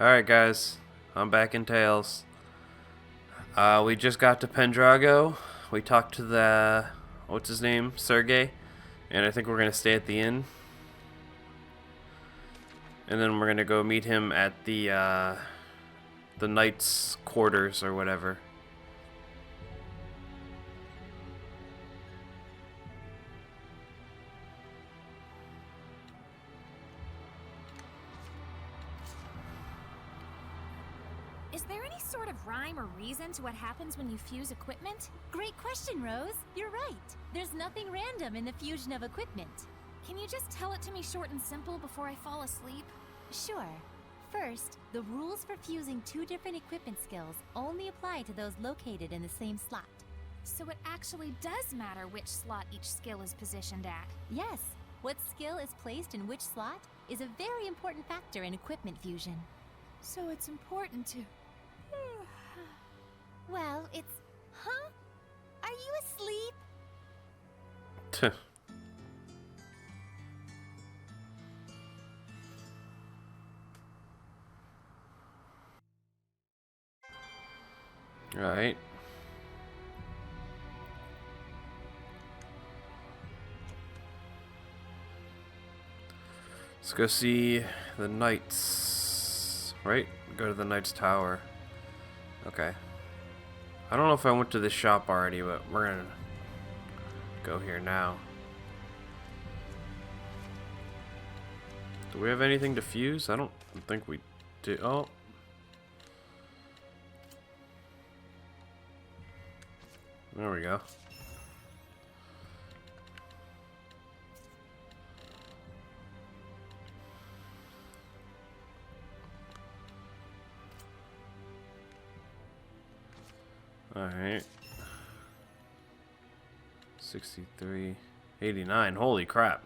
Alright guys, I'm back in Tails. We just got to Pendrago. We talked to the, what's his name, Sergey. And I think we're going to stay at the inn. And then we're going to go meet him at the knight's quarters or whatever. Is there any sort of rhyme or reason to what happens when you fuse equipment? Great question, Rose. You're right. There's nothing random in the fusion of equipment. Can you just tell it to me short and simple before I fall asleep? Sure. First, the rules for fusing two different equipment skills only apply to those located in the same slot. So it actually does matter which slot each skill is positioned at. Yes, what skill is placed in which slot is a very important factor in equipment fusion. So it's important to... Well, it's... Huh? Are you asleep? Tuh. Alright. Let's go see the knights. Right? Go to the knight's tower. Okay. I don't know if I went to this shop already, but we're gonna go here now. Do we have anything to fuse? I don't think we do. Oh. There we go. Alright. 63. 89. Holy crap.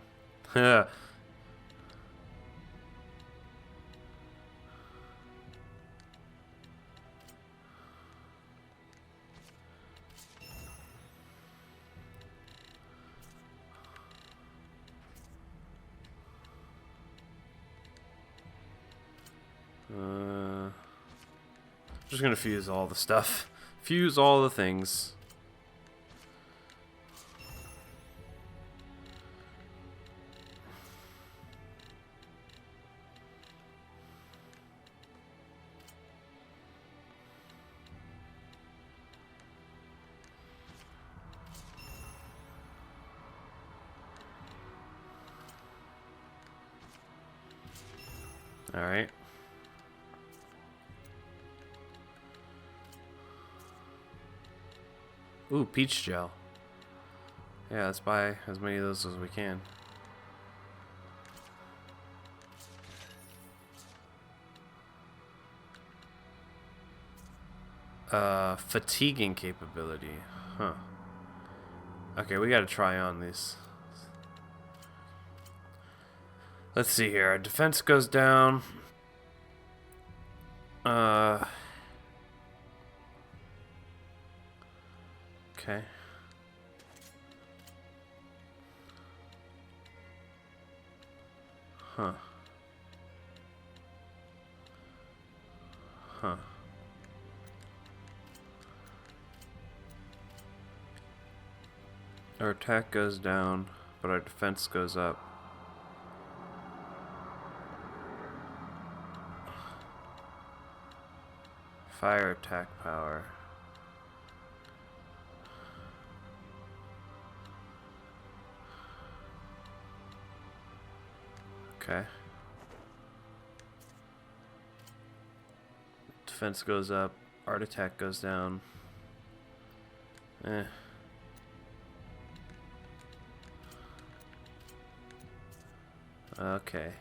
Just gonna fuse all the stuff. Fuse all the things. All right. Ooh, peach gel. Yeah, let's buy as many of those as we can. Fatiguing capability. Huh. Okay, we gotta try on these. Let's see here. Our defense goes down. Okay. Huh. Huh. Our attack goes down, but our defense goes up. Fire attack power. Okay. Defense goes up, art attack goes down. Eh. Okay.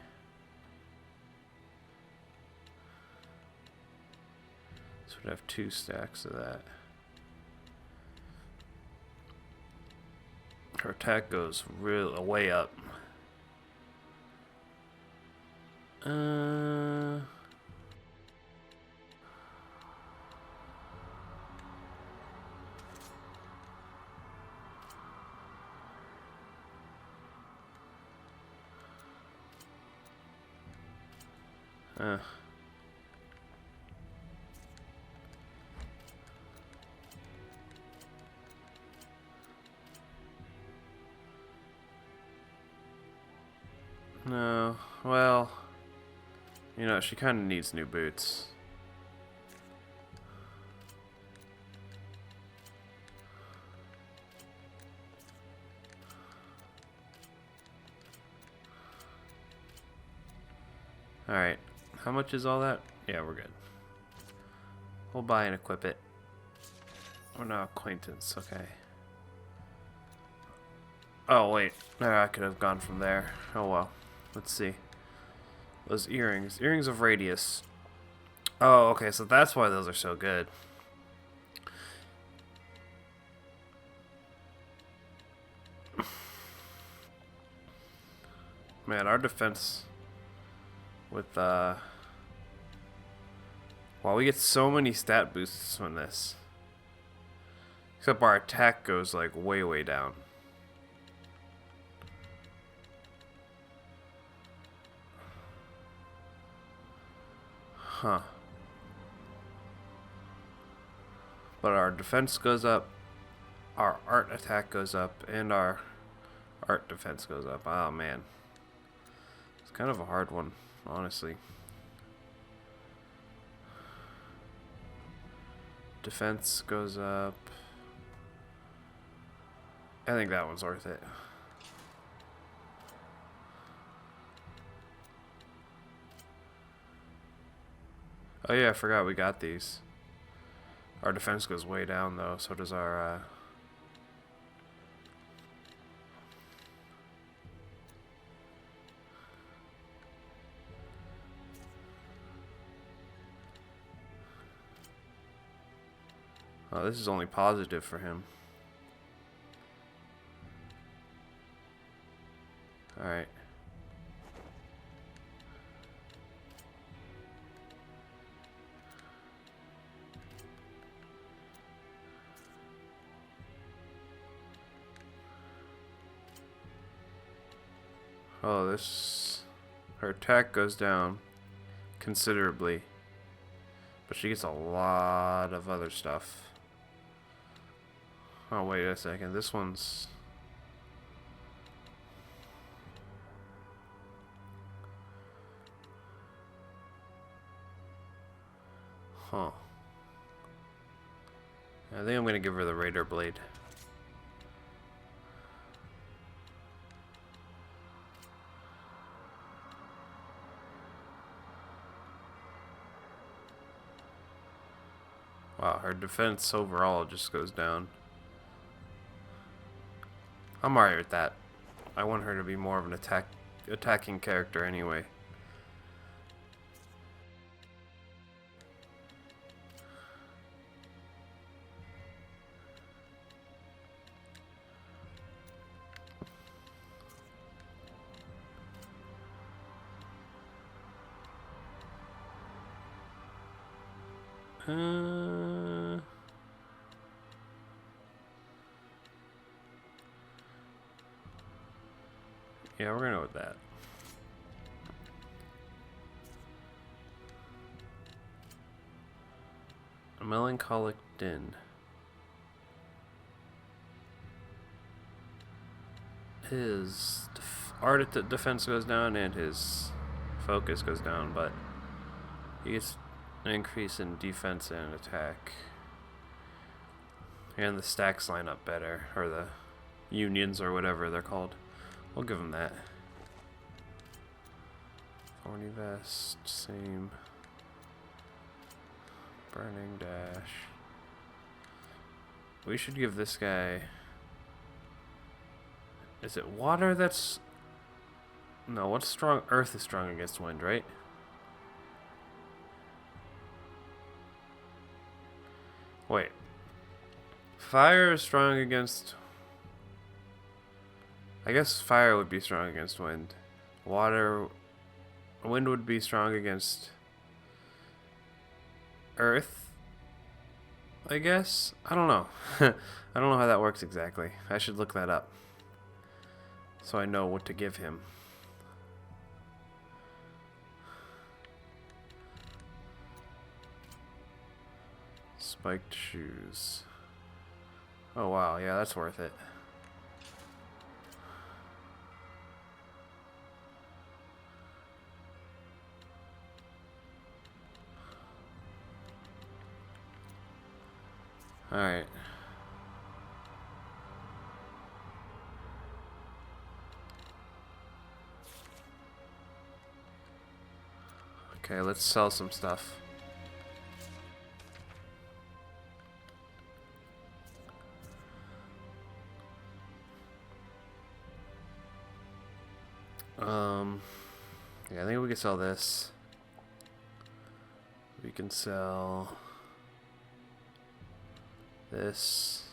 So we'd have 2 stacks of that. Her attack goes real way up. Well, you know, she kind of needs new boots. Alright, how much is all that? Yeah, we're good. We'll buy and equip it. We're not acquaintance, okay. Oh, wait. No, I could have gone from there. Oh, well. Let's see. Those earrings. Earrings of radius. Oh, okay, so that's why those are so good. Man, our defense with, wow, we get so many stat boosts from this. Except our attack goes, like, way, way down. Huh. But our defense goes up, our art attack goes up, and our art defense goes up. Oh, man. It's kind of a hard one, honestly. Defense goes up. I think that one's worth it. Oh yeah, I forgot we got these. Our defense goes way down though, so does our oh, this is only positive for him. Alright. Oh, this... her attack goes down considerably. But she gets a lot of other stuff. Oh, wait a second. This one's... huh. I think I'm gonna give her the Raider Blade. Wow, her defense overall just goes down. I'm alright with that. I want her to be more of an attacking character anyway. Yeah, we're gonna go with that. A melancholic din. His art defense goes down and his focus goes down, but he gets an increase in defense and attack. And the stacks line up better, or the unions or whatever they're called. We'll give him that. Thorny vest, same. Burning dash. We should give this guy... is it water that's... no, what's strong? Earth is strong against wind, right? Wait. Fire is strong against... I guess fire would be strong against wind. Water... wind would be strong against... earth? I guess? I don't know. I don't know how that works exactly. I should look that up. So I know what to give him. Spiked shoes. Oh wow, yeah, that's worth it. Alright. Okay, let's sell some stuff. Yeah, I think we can sell this. We can sell this.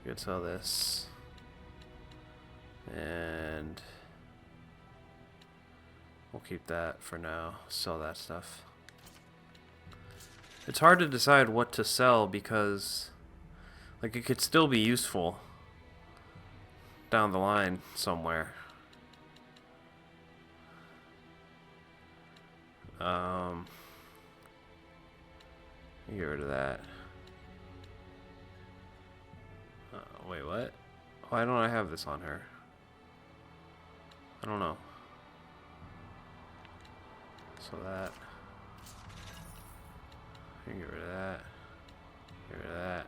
We can sell this. And we'll keep that for now. Sell that stuff. It's hard to decide what to sell because, like, it could still be useful down the line somewhere. Get rid of that. Wait, what? Why don't I have this on her? I don't know. So that. You can get rid of that. Get rid of that.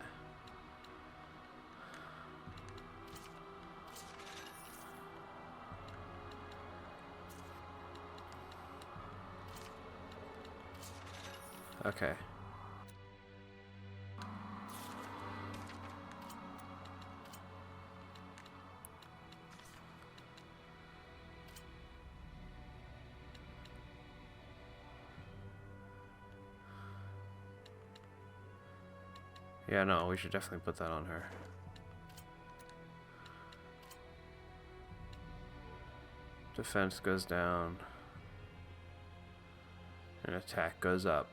Okay. Yeah, no, we should definitely put that on her. Defense goes down. And attack goes up.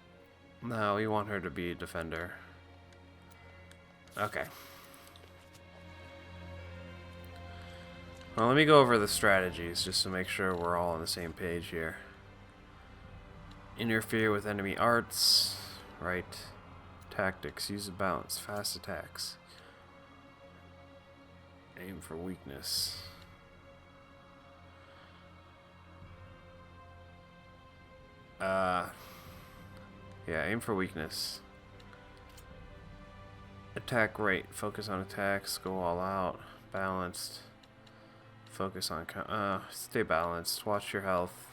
No, we want her to be a defender. Okay. Well, let me go over the strategies just to make sure we're all on the same page here. Interfere with enemy arts. Right. Tactics. Use a balance. Fast attacks. Aim for weakness. Yeah, aim for weakness. Attack rate. Focus on attacks. Go all out. Balanced. Focus on... stay balanced. Watch your health.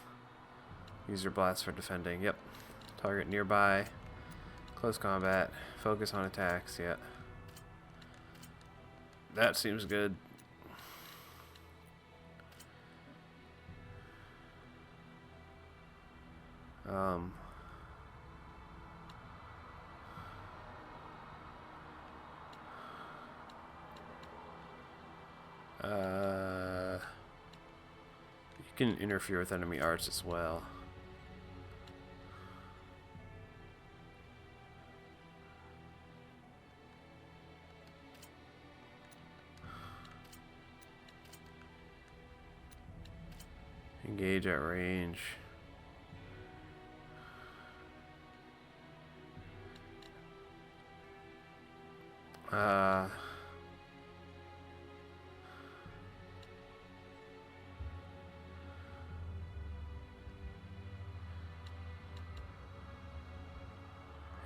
Use your blast for defending. Yep. Target nearby. Close combat. Focus on attacks. Yeah. That seems good. You can interfere with enemy arts as well. Engage at range.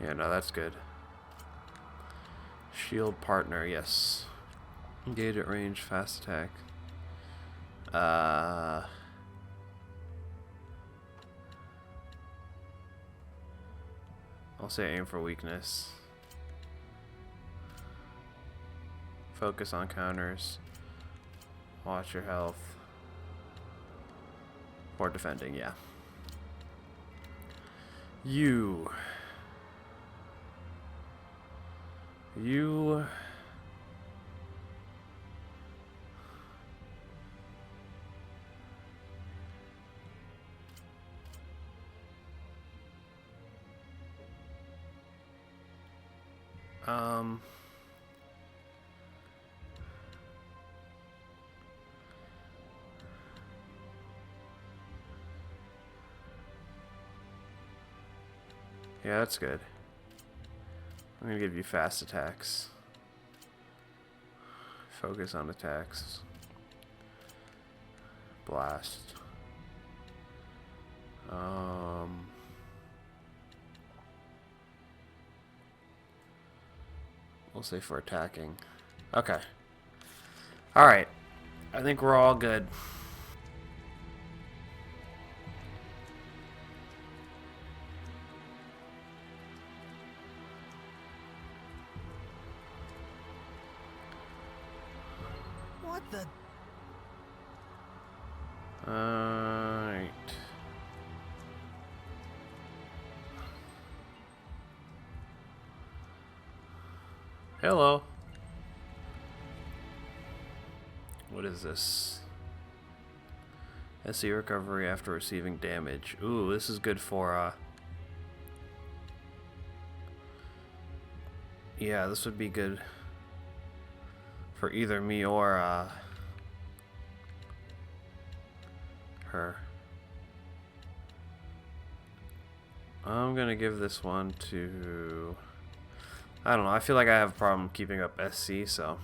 Yeah, no, that's good. Shield partner, yes. Engage at range, fast attack. I'll say aim for weakness. Focus on counters. Watch your health. Or defending, yeah. You. Yeah, that's good. I'm gonna give you fast attacks. Focus on attacks. Blast. We'll say for attacking. Okay. Alright. I think we're all good. What the? Alright. Hello. What is this? SC recovery after receiving damage. Ooh, this is good for, yeah, this would be good for either me or, her. I'm gonna give this one to... I don't know, I feel like I have a problem keeping up SC, so...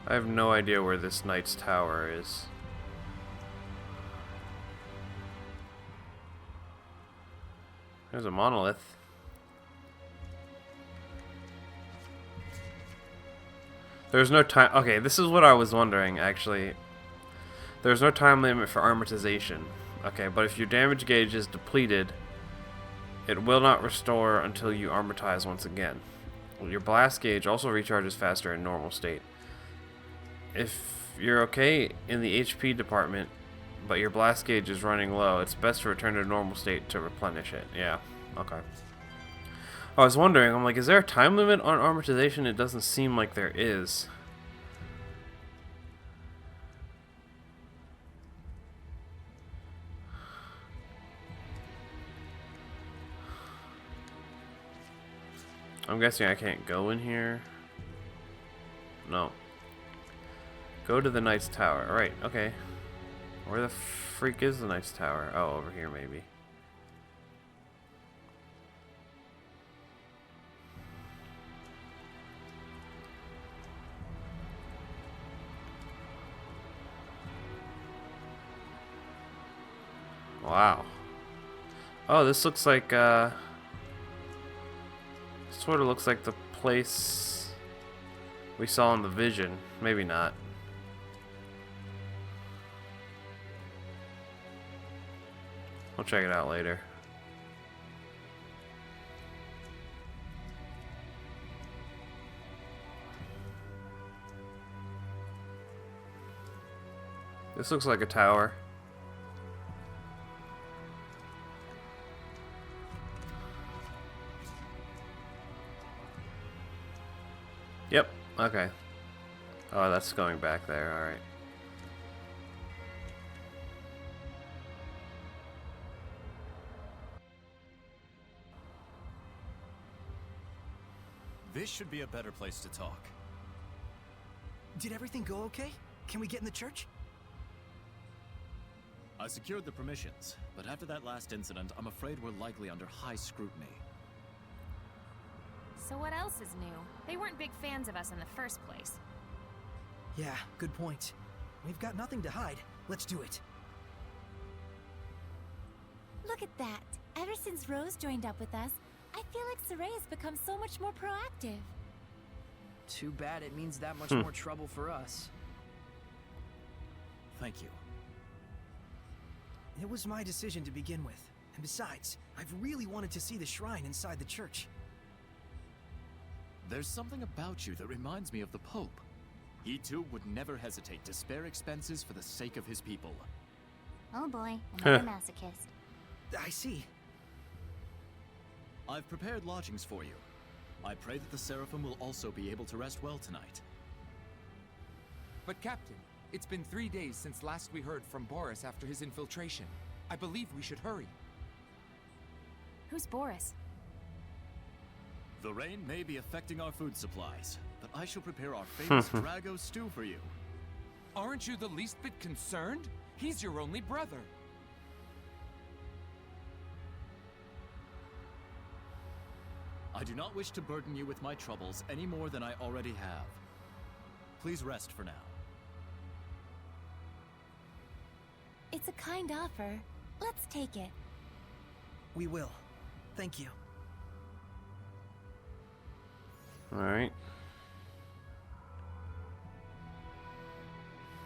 I have no idea where this knight's tower is. There's a monolith. There's no time. Okay, this is what I was wondering, actually. There's no time limit for armatization. Okay, but if your damage gauge is depleted, it will not restore until you armatize once again. Your blast gauge also recharges faster in normal state. If you're okay in the HP department, but your blast gauge is running low, it's best to return to normal state to replenish it. Yeah, okay. I was wondering, I'm like, is there a time limit on armatization? It doesn't seem like there is. I'm guessing I can't go in here. No. Go to the Knight's Tower. Right, okay. Where the freak is the Knight's Tower? Oh, over here maybe. Wow. Oh, this looks like, sort of looks like the place we saw in the vision. Maybe not. We'll check it out later. This looks like a tower. Yep, okay. Oh, that's going back there, alright. This should be a better place to talk. Did everything go okay? Can we get in the church? I secured the permissions, but after that last incident, I'm afraid we're likely under high scrutiny. So what else is new? They weren't big fans of us in the first place. Yeah, good point. We've got nothing to hide. Let's do it. Look at that. Ever since Rose joined up with us, I feel like Saray has become so much more proactive. Too bad it means that much more trouble for us. Thank you. It was my decision to begin with. And besides, I've really wanted to see the shrine inside the church. There's something about you that reminds me of the Pope. He too would never hesitate to spare expenses for the sake of his people. Oh boy, another masochist. I see. I've prepared lodgings for you. I pray that the Seraphim will also be able to rest well tonight. But Captain, it's been 3 days since last we heard from Boris after his infiltration. I believe we should hurry. Who's Boris? The rain may be affecting our food supplies, but I shall prepare our famous Drago stew for you. Aren't you the least bit concerned? He's your only brother. I do not wish to burden you with my troubles any more than I already have. Please rest for now. It's a kind offer. Let's take it. We will. Thank you. Alright.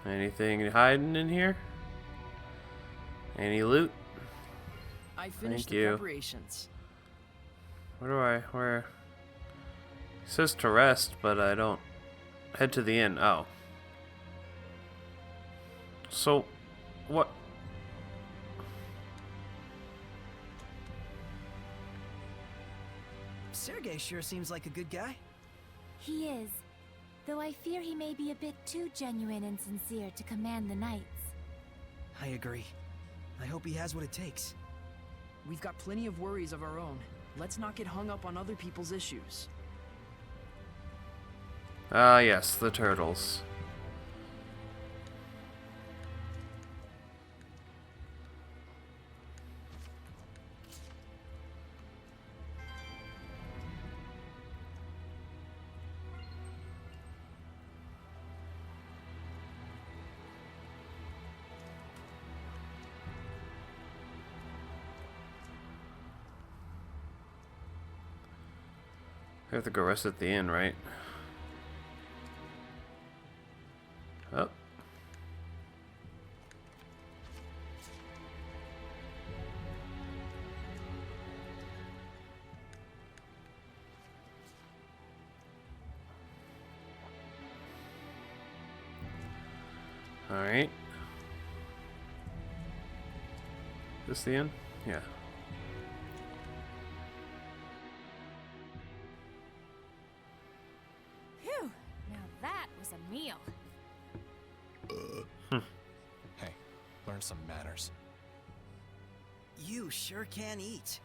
Anything hiding in here? Any loot? I finished Thank the you. preparations. Where? It says to rest, but I don't. Head to the inn. Oh. So, what? Sergei sure seems like a good guy. He is. Though I fear he may be a bit too genuine and sincere to command the knights. I agree. I hope he has what it takes. We've got plenty of worries of our own. Let's not get hung up on other people's issues. Ah, yes, the turtles. I have to go rest at the inn, right? Oh. Alright. This the inn? Yeah. Phew! Now that was a meal. Hey, learn some manners. You sure can eat.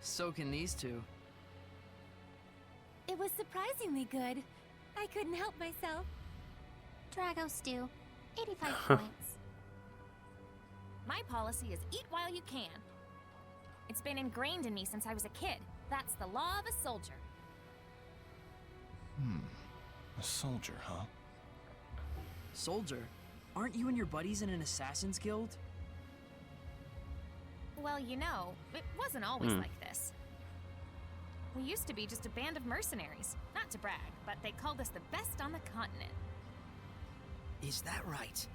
So can these two. It was surprisingly good. I couldn't help myself. Drago stew, 85 points. My policy is eat while you can. It's been ingrained in me since I was a kid. That's the law of a soldier. A soldier, huh? Soldier? Aren't you and your buddies in an assassin's guild? Well, you know, it wasn't always like this. We used to be just a band of mercenaries. Not to brag, but they called us the best on the continent. Is that right?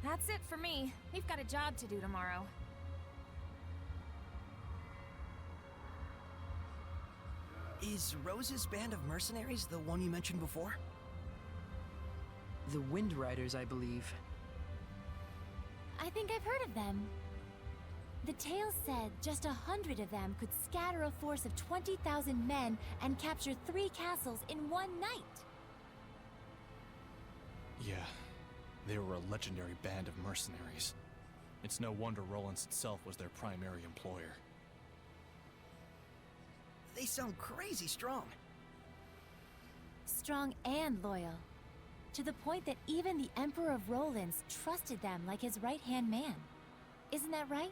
That's it for me. We've got a job to do tomorrow. Is Rose's band of mercenaries the one you mentioned before? The Wind Riders, I believe. I think I've heard of them. The tale said just 100 of them could scatter a force of 20,000 men and capture 3 castles in one night. Yeah, they were a legendary band of mercenaries. It's no wonder Rollins itself was their primary employer. They sound crazy strong. Strong and loyal. To the point that even the Emperor of Rollins trusted them like his right-hand man. Isn't that right?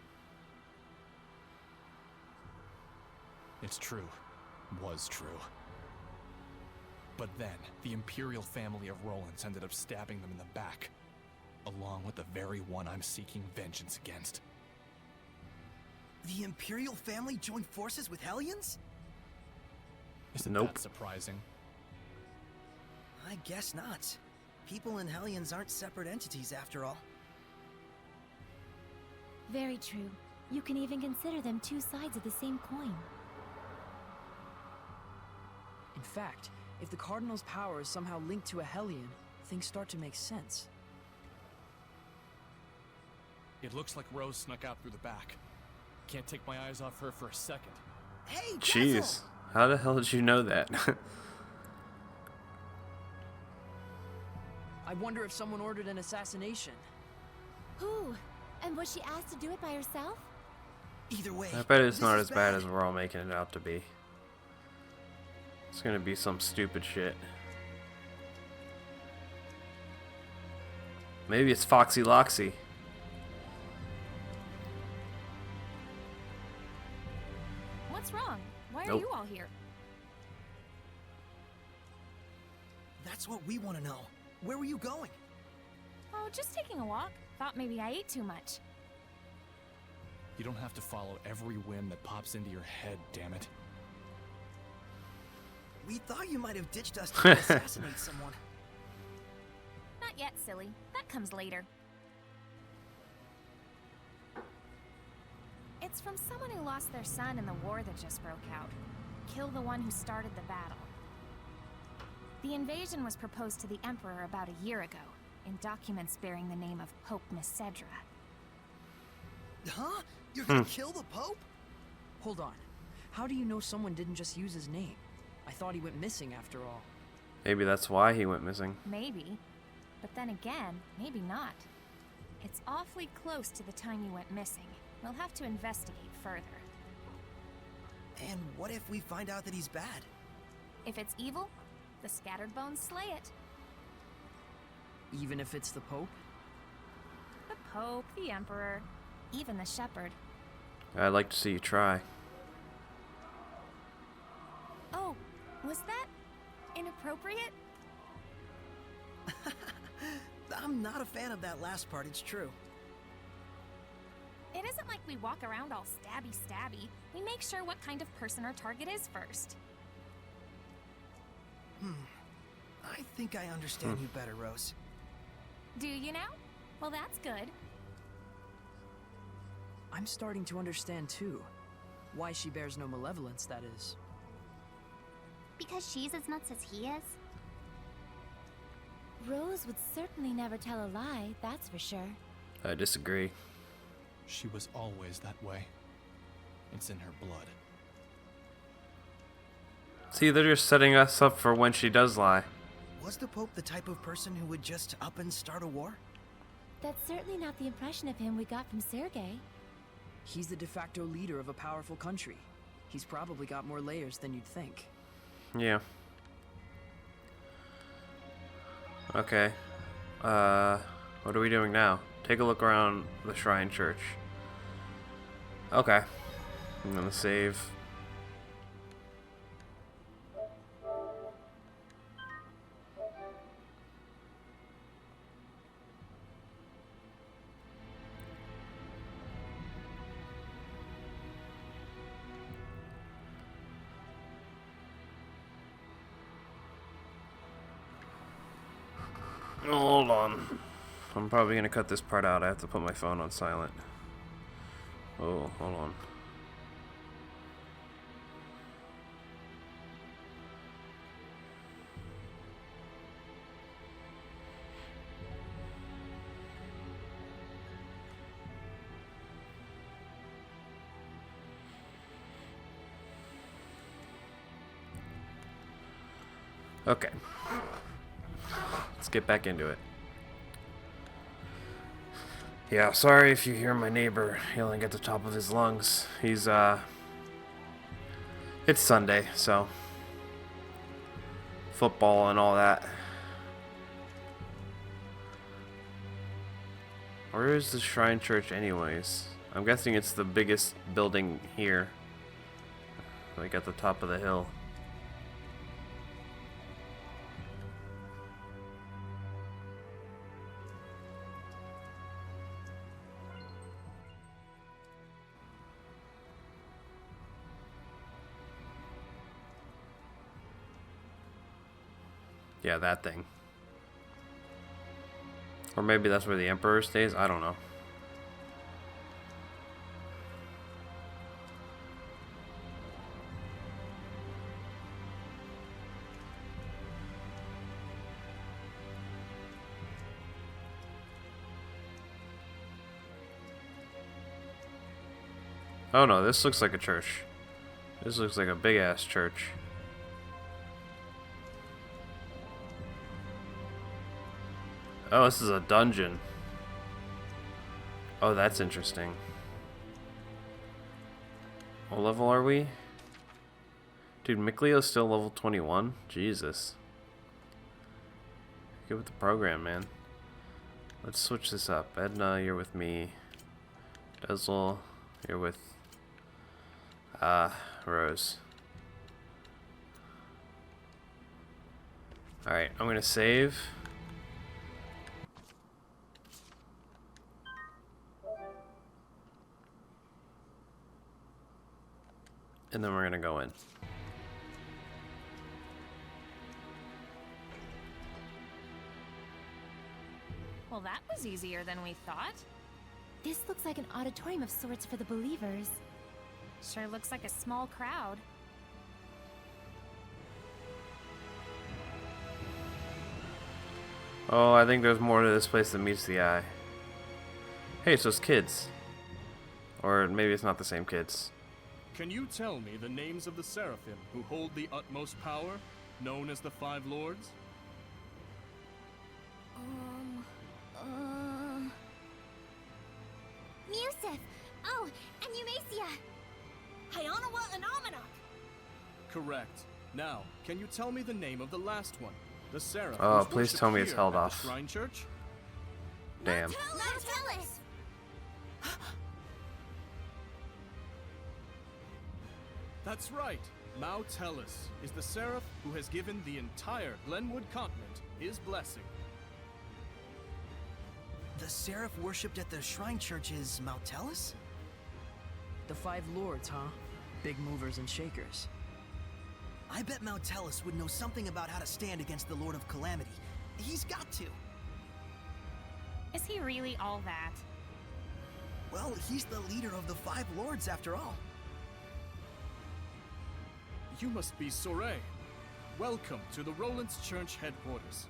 It's true. Was true. But then, the Imperial family of Rollins ended up stabbing them in the back, along with the very one I'm seeking vengeance against. The Imperial family joined forces with Hellions? Isn't Nope. that surprising? I guess not. People and Hellions aren't separate entities after all. Very true. You can even consider them 2 sides of the same coin. In fact, if the Cardinal's power is somehow linked to a Hellion, things start to make sense. It looks like Rose snuck out through the back. Can't take my eyes off her for a second. Hey, Jeez. Dazzle! How the hell did you know that? I wonder if someone ordered an assassination. Who? And was she asked to do it by herself? Either way, I bet it's this not is as bad as we're all making it out to be. It's gonna be some stupid shit. Maybe it's Foxy Loxy. What's wrong? Why are Nope. you all here? That's what we want to know. Where were you going? Oh, just taking a walk. Thought maybe I ate too much. You don't have to follow every whim that pops into your head, damn it. We thought you might have ditched us to assassinate someone. Not yet, silly. That comes later. It's from someone who lost their son in the war that just broke out. Kill the one who started the battle. The invasion was proposed to the Emperor about a year ago, in documents bearing the name of Pope Messedra. Huh? You're gonna kill the Pope? Hold on. How do you know someone didn't just use his name? I thought he went missing after all. Maybe that's why he went missing. Maybe. But then again, maybe not. It's awfully close to the time he went missing. We'll have to investigate further. And what if we find out that he's bad? If it's evil, the scattered bones slay it. Even if it's the Pope? The Pope, the Emperor, even the Shepherd. I'd like to see you try. Oh, was that inappropriate? I'm not a fan of that last part, it's true. It isn't like we walk around all stabby. We make sure what kind of person our target is first. I think I understand you better, Rose. Do you now? Well, that's good. I'm starting to understand too. Why she bears no malevolence, that is. Because she's as nuts as he is? Rose would certainly never tell a lie, that's for sure. I disagree. She was always that way. It's in her blood. See, they're just setting us up for when she does lie. Was the Pope the type of person who would just up and start a war? That's certainly not the impression of him we got from Sergei. He's the de facto leader of a powerful country. He's probably got more layers than you'd think. Yeah. Okay. What are we doing now? Take a look around the Shrine Church. Okay. I'm gonna save. Hold on. I'm probably gonna cut this part out. I have to put my phone on silent. Oh, hold on. Okay. Let's get back into it. Yeah, sorry if you hear my neighbor yelling at the top of his lungs. He's, it's Sunday, so football and all that. Where is the Shrine Church anyways? I'm guessing it's the biggest building here. Like at the top of the hill. Yeah, that thing. Or maybe that's where the Emperor stays? I don't know. Oh no, this looks like a church. This looks like a big ass church. Oh, this is a dungeon. Oh, that's interesting. What level are we? Dude, Miklio's still level 21? Jesus. Get with the program, man. Let's switch this up. Edna, you're with me. Dezel, you're with Rose. Alright, I'm gonna save. And then we're gonna go in. Well, that was easier than we thought. This looks like an auditorium of sorts for the believers. Sure looks like a small crowd. Oh, I think there's more to this place than meets the eye. Hey, it's those kids. Or maybe it's not the same kids. Can you tell me the names of the Seraphim who hold the utmost power, known as the Five Lords? Musif! Oh, and Eumacia! Hyanawa and Amanok! Correct. Now, can you tell me the name of the last one? The Seraph. Oh, who's please worshipped tell me it's here held at the off. Shrine Church? Damn. Martellus! That's right. Martellus is the Seraph who has given the entire Glenwood continent his blessing. The Seraph worshipped at the Shrine Church is Martellus? The Five Lords, huh? Big movers and shakers. I bet Martellus would know something about how to stand against the Lord of Calamity. He's got to. Is he really all that? Well, he's the leader of the Five Lords after all. You must be Soray. Welcome to the Roland's Church headquarters.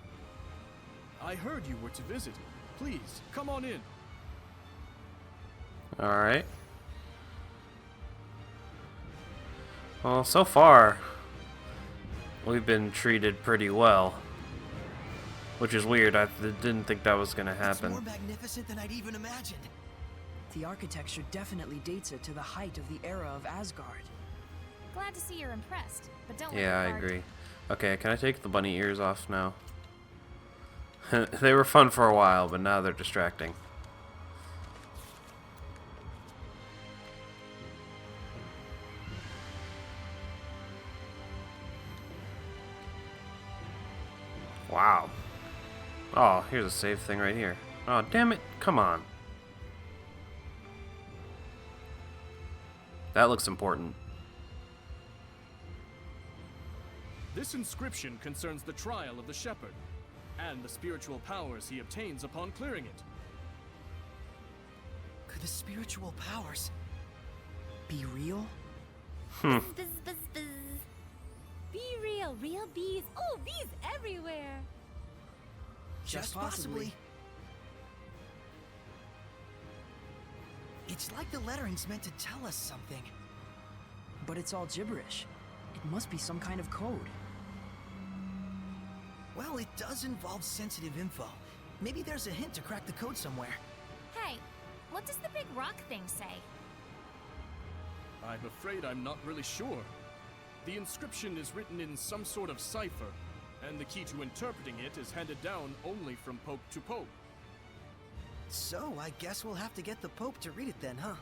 I heard you were to visit. Please, come on in. Alright. Well, so far, we've been treated pretty well. Which is weird. I didn't think that was going to It's happen. more magnificent than I'd even imagined. The architecture definitely dates it to the height of the era of Asgard. Glad to see you're impressed, but don't Yeah, I let it agree. Okay, can I take the bunny ears off now? They were fun for a while, but now they're distracting. Wow. Oh, here's a save thing right here. Oh, damn it. Come on. That looks important. This inscription concerns the trial of the shepherd, and the spiritual powers he obtains upon clearing it. Could the spiritual powers Be real? Buzz, buzz, buzz. Be real, real bees. Oh, bees everywhere. just possibly? It's like the lettering's meant to tell us something. But it's all gibberish. It must be some kind of code. Well, it does involve sensitive info. Maybe there's a hint to crack the code somewhere. Hey, what does the big rock thing say? I'm afraid I'm not really sure. The inscription is written in some sort of cipher, and the key to interpreting it is handed down only from pope to pope. So, I guess we'll have to get the Pope to read it then, huh?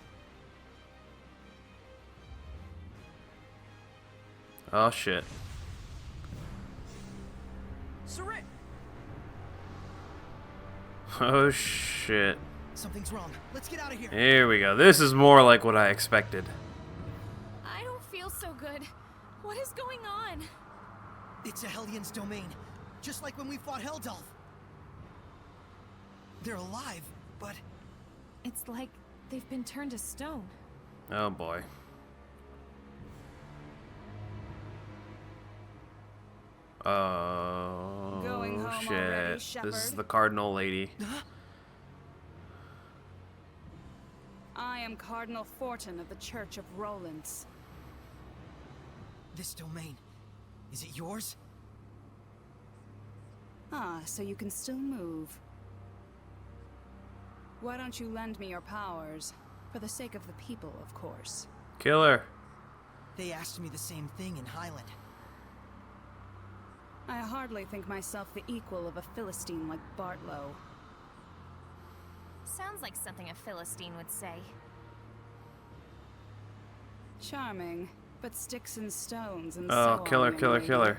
Oh, shit. Sarit! Oh, shit. Something's wrong. Let's get out of here. Here we go. This is more like what I expected. I don't feel so good. What is going on? It's a Hellions domain, just like when we fought Heldalf. They're alive, but It's like they've been turned to stone. Oh, boy. Oh, Going home shit. already, This is shepherd? the Cardinal lady. I am Cardinal Fortin of the Church of Roland's. this domain, is it yours? Ah, so you can still move. Why don't you lend me your powers? For the sake of the people, of course. Killer. They asked me the same thing in Highland. I hardly think myself the equal of a Philistine like Bartlow. Sounds like something a Philistine would say. Charming, but sticks and stones and Oh, so killer, on, young killer, lady. killer.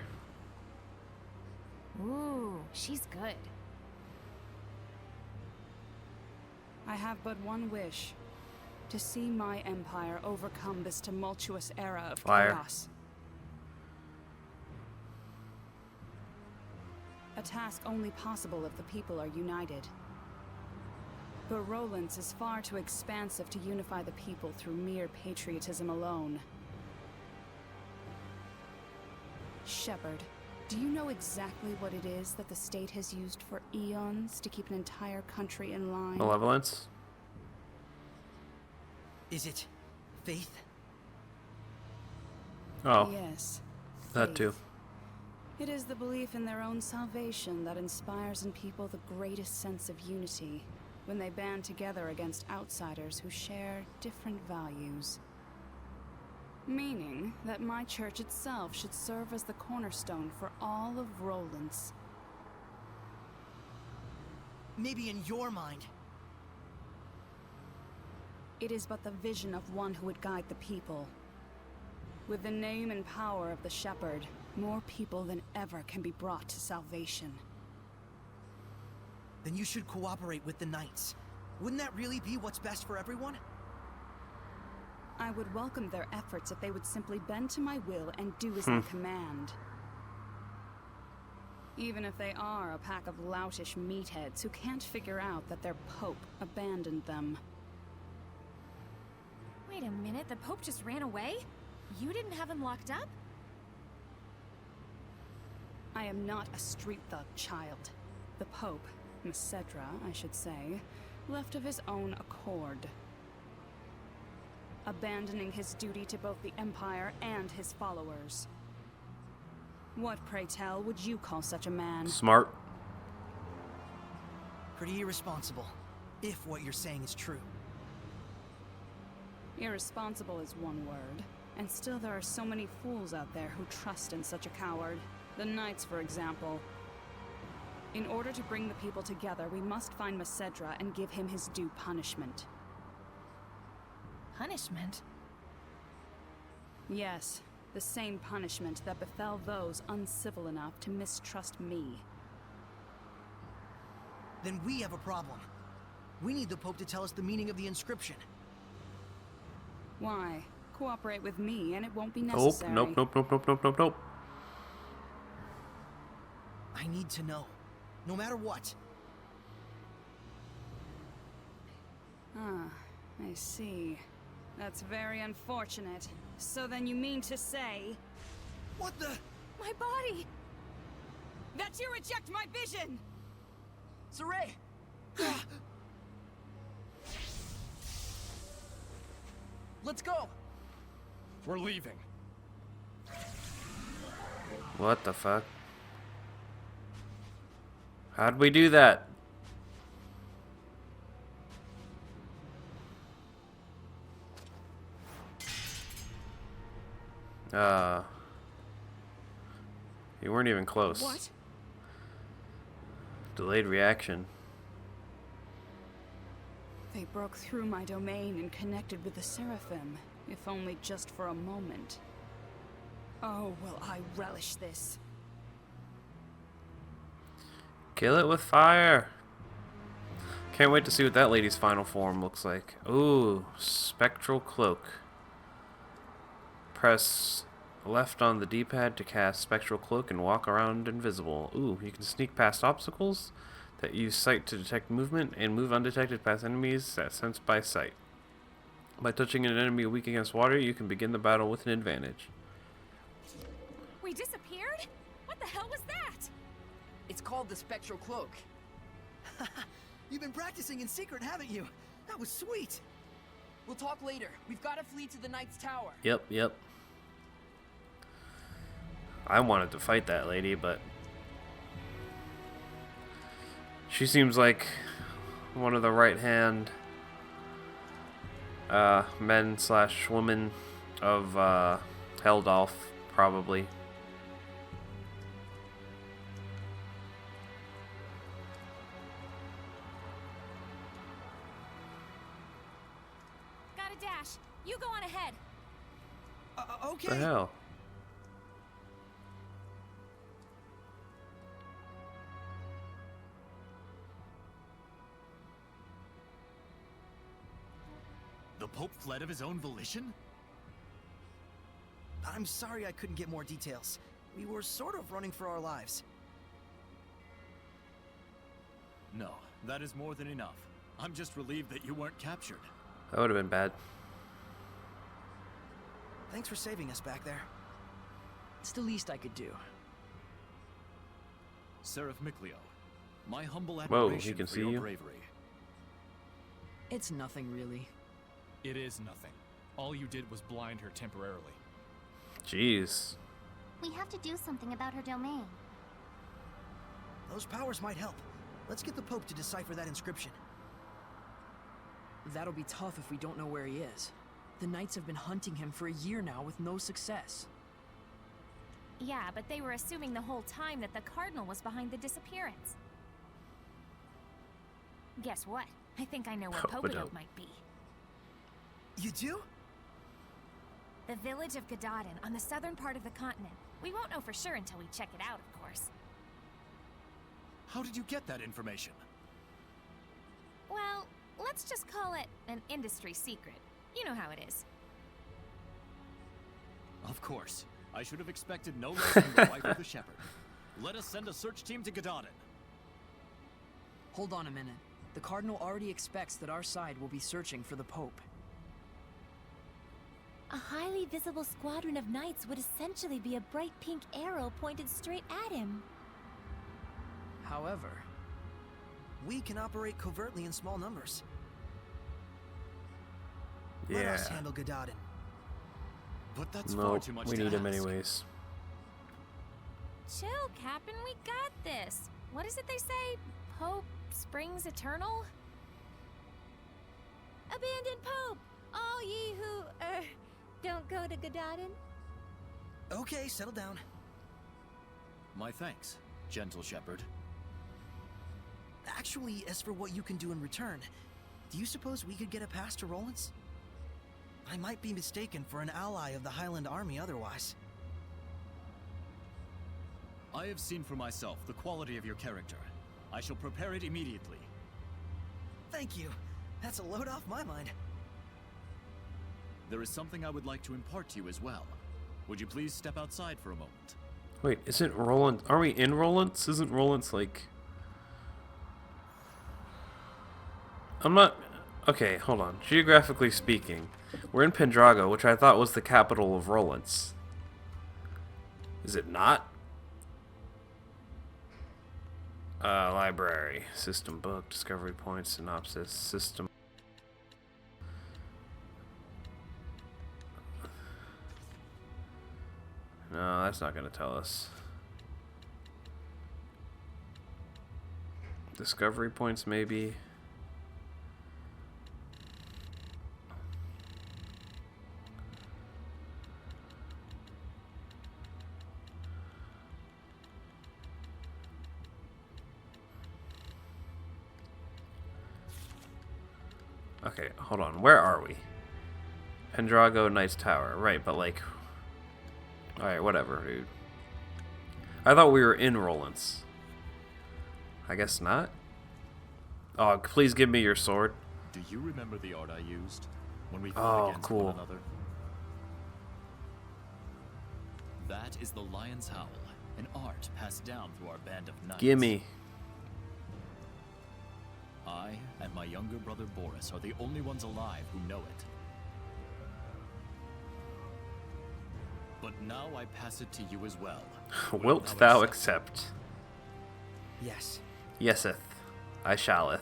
Ooh, she's good. I have but one wish. To see my empire overcome this tumultuous era of Fire. chaos. A task only possible if the people are united. But Roland's is far too expansive to unify the people through mere patriotism alone. Shepard, do you know exactly what it is that the state has used for eons to keep an entire country in line? Malevolence? Is it faith? Oh, Yes. that too. faith. It is the belief in their own salvation that inspires in people the greatest sense of unity when they band together against outsiders who share different values. Meaning that my church itself should serve as the cornerstone for all of Roland's. Maybe in your mind. It is but the vision of one who would guide the people. With the name and power of the Shepherd, more people than ever can be brought to salvation. Then you should cooperate with the Knights. Wouldn't that really be what's best for everyone? I would welcome their efforts if they would simply bend to my will and do as I command. Even if they are a pack of loutish meatheads who can't figure out that their Pope abandoned them. Wait a minute, the Pope just ran away? You didn't have him locked up? I am not a street thug, child. The Pope, Macedra, I should say, left of his own accord. Abandoning his duty to both the Empire and his followers. What, pray tell, would you call such a man? Smart. Pretty irresponsible, if what you're saying is true. Irresponsible is one word, and still there are so many fools out there who trust in such a coward. The Knights, for example. In order to bring the people together, we must find Macedra and give him his due punishment. Punishment? Yes, the same punishment that befell those uncivil enough to mistrust me. Then we have a problem. We need the Pope to tell us the meaning of the inscription. Why? Cooperate with me and it won't be Nope, necessary. nope. I need to know. No matter what. Ah, I see. That's very unfortunate. So then you mean to say... What the? My body! That you reject my vision! Saray! Let's go! We're leaving. What the fuck? How'd we do that? You weren't even close. What? Delayed reaction. They broke through my domain and connected with the Seraphim, if only just for a moment. Oh, will I relish this. Kill it with fire. Can't wait to see what that lady's final form looks like. Ooh, spectral cloak. Press left on the D-pad to cast spectral cloak and walk around invisible. Ooh, you can sneak past obstacles that use sight to detect movement and move undetected past enemies that sense by sight. By touching an enemy weak against water, you can begin the battle with an advantage. We disappeared? What the hell was that? It's called the Spectral Cloak. You've been practicing in secret, haven't you? That was sweet. We'll talk later. We've got to flee to the Knight's Tower. Yep. I wanted to fight that lady, but she seems like one of the right-hand men/women of Heldolf, probably. Okay. The hell? The Pope fled of his own volition? I'm sorry I couldn't get more details. We were sort of running for our lives. No, that is more than enough. I'm just relieved that you weren't captured. That would have been bad. Thanks for saving us back there. It's the least I could do. Seraph Miclio, my humble Whoa, admiration he can for see your you. bravery. It's nothing really. It is nothing. All you did was blind her temporarily. Jeez. We have to do something about her domain. Those powers might help. Let's get the Pope to decipher that inscription. That'll be tough if we don't know where he is. The Knights have been hunting him for a year now with no success. Yeah, but they were assuming the whole time that the Cardinal was behind the disappearance. Guess what? I think I know where Hope I Popadov don't. might be. You do? The village of Gadadin on the southern part of the continent. We won't know for sure until we check it out, of course. How did you get that information? Well, let's just call it an industry secret. You know how it is. Of course. I should have expected no less from the wife of the shepherd. Let us send a search team to Gadadin. Hold on a minute. The Cardinal already expects that our side will be searching for the Pope. A highly visible squadron of knights would essentially be a bright pink arrow pointed straight at him. However, We can operate covertly in small numbers. Let Yeah. us handle Gadadin. But that's far No, too much we to need him ask. anyways. Chill, Captain, we got this. What is it they say? Pope springs eternal? Abandon Pope! All ye who, don't go to Gadadin. Okay, settle down. My thanks, gentle shepherd. Actually, as for what you can do in return, do you suppose we could get a pass to Roland's? I might be mistaken for an ally of the Highland Army otherwise. I have seen for myself the quality of your character. I shall prepare it immediately. Thank you. That's a load off my mind. There is something I would like to impart to you as well. Would you please step outside for a moment? Wait, isn't Roland... Are we in Roland's? Isn't Roland's like... I'm not... Okay, hold on. Geographically speaking, we're in Pendrago, which I thought was the capital of Roland's. Is it not? Library. System book. Discovery point. Synopsis. System... No, that's not going to tell us. Discovery points, maybe. Okay, hold on. Where are we? Pendrago Knight's Tower. Right, but like... Alright, whatever, dude. I thought we were in Roland's. I guess not. Oh, please give me your sword. Do you remember the art I used when we fought against cool. one another? That is the Lion's Howl, an art passed down through our band of knights. Gimme. I and my younger brother Boris are the only ones alive who know it. But now I pass it to you as well. Wilt thou accept? Yes. Yeseth. I shalleth.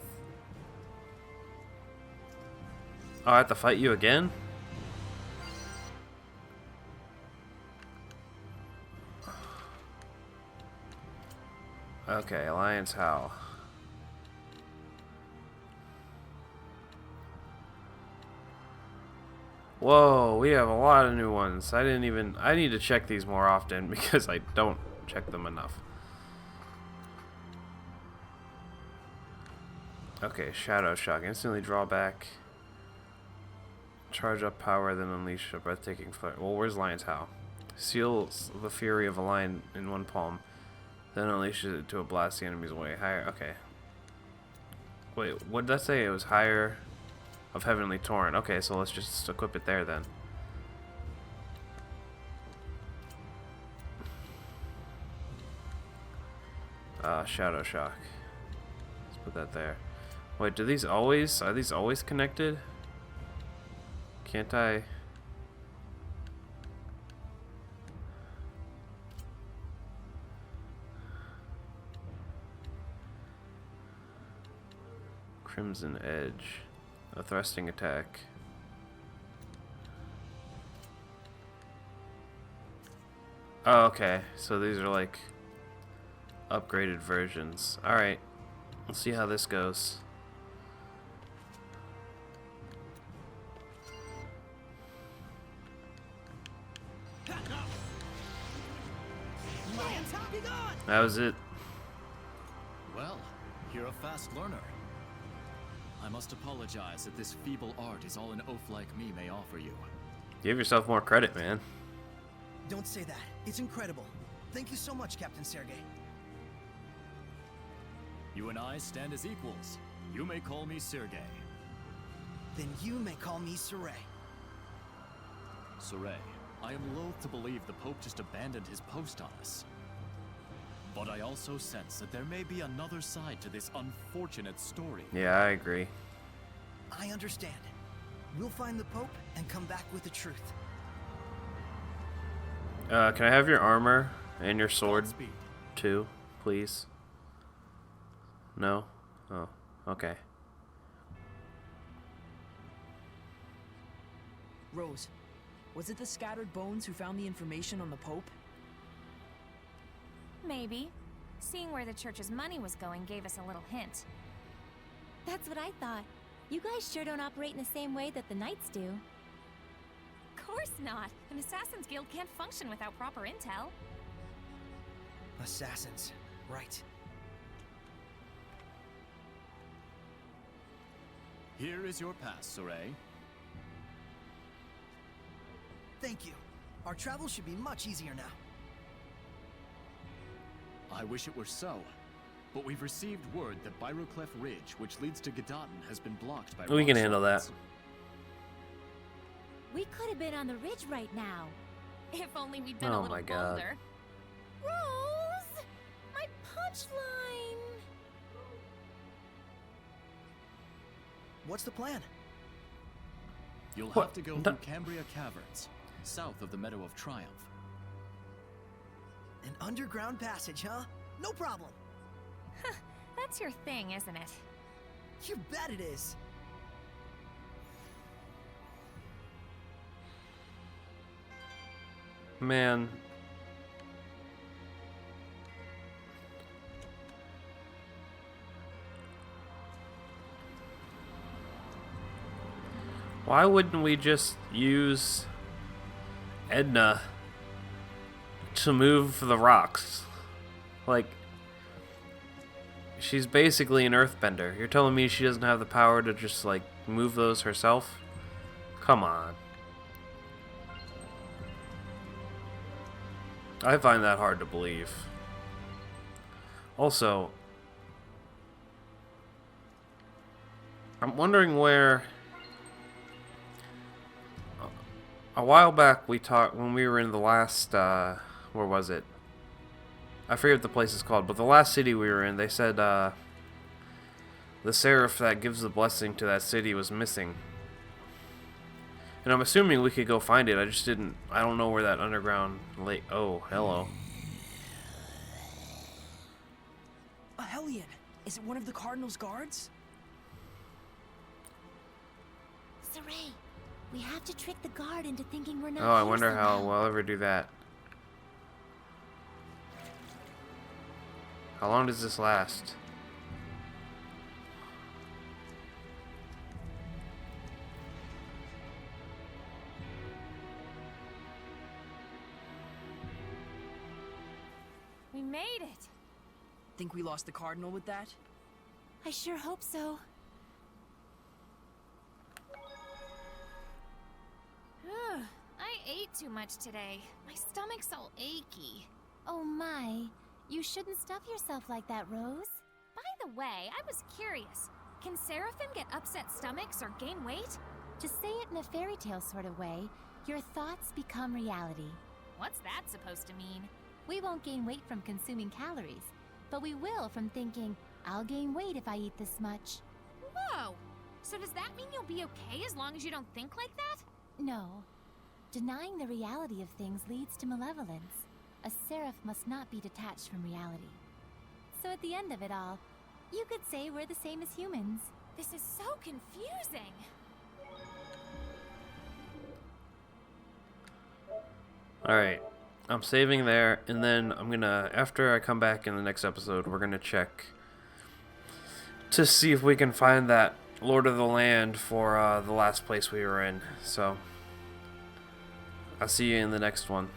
Oh, I have to fight you again? Okay, Alliance Howl. Whoa, we have a lot of new ones. I need to check these more often because I don't check them enough. Okay, Shadow Shock. Instantly draw back. Charge up power, then unleash a breathtaking flare. Well, where's Lion's How? Seals the fury of a lion in one palm, then unleashes it to a blast the enemy's way. Higher. Okay. Wait, what did that say? It was higher of Heavenly Torrent. Okay, so let's just equip it there then. Shadow Shock. Let's put that there. Wait, are these always connected? Can't I? Crimson Edge. A thrusting attack. Oh, okay. So these are like upgraded versions. Alright. Let's see how this goes. That was it. Well, you're a fast learner. I must apologize that this feeble art is all an oaf like me may offer you. Give yourself more credit, man. Don't say that. It's incredible. Thank you so much, Captain Sergei. You and I stand as equals. You may call me Sergei. Then you may call me Saray. Saray, I am loath to believe the Pope just abandoned his post on us. But I also sense that there may be another side to this unfortunate story. Yeah, I agree. I understand. We'll find the Pope and come back with the truth. Can I have your armor and your sword Godspeed. too, please? No? Oh, okay. Rose, was it the scattered bones who found the information on the Pope? Maybe. Seeing where the church's money was going gave us a little hint. That's what I thought. You guys sure don't operate in the same way that the Knights do. Of course not. An Assassin's Guild can't function without proper intel. Assassins. Right. Here is your pass, Saray. Thank you. Our travel should be much easier now. I wish it were so, but we've received word that Byroclef Ridge, which leads to Gedaten, has been blocked by We can rock handle that. slides. We could have been on the ridge right now. If only we'd been a Oh little my God. bolder. Rose! My punchline! What's the plan? You'll What? have to go No. through Cambria Caverns, south of the Meadow of Triumph. An underground passage, huh? No problem. That's your thing, isn't it? You bet it is. Man. Why wouldn't we just use Edna to move the rocks? Like, she's basically an earthbender. You're telling me she doesn't have the power to just, like, move those herself? Come on. I find that hard to believe. Also, I'm wondering where... A while back we talked, when we were in the last, where was it? I forget what the place is called, but the last city we were in, they said, the seraph that gives the blessing to that city was missing. And I'm assuming we could go find it, I don't know where that underground lake, oh, hello. A Hellion! Is it one of the Cardinal's guards? Saray, we have to trick the guard into thinking we're not Oh, I here wonder how somehow. we'll ever do that. How long does this last? We made it! Think we lost the Cardinal with that? I sure hope so. ate too much today. My stomach's all achy. Oh my, you shouldn't stuff yourself like that, Rose. By the way, I was curious. Can Seraphim get upset stomachs or gain weight? To say it in a fairy tale sort of way, your thoughts become reality. What's that supposed to mean? We won't gain weight from consuming calories, but we will from thinking, I'll gain weight if I eat this much. Whoa! So does that mean you'll be okay as long as you don't think like that? No. Denying the reality of things leads to malevolence. A seraph must not be detached from reality. So at the end of it all, you could say we're the same as humans. This is so confusing. Alright, I'm saving there, and then I'm gonna, after I come back in the next episode, we're gonna check to see if we can find that Lord of the Land for the last place we were in. So, I'll see you in the next one.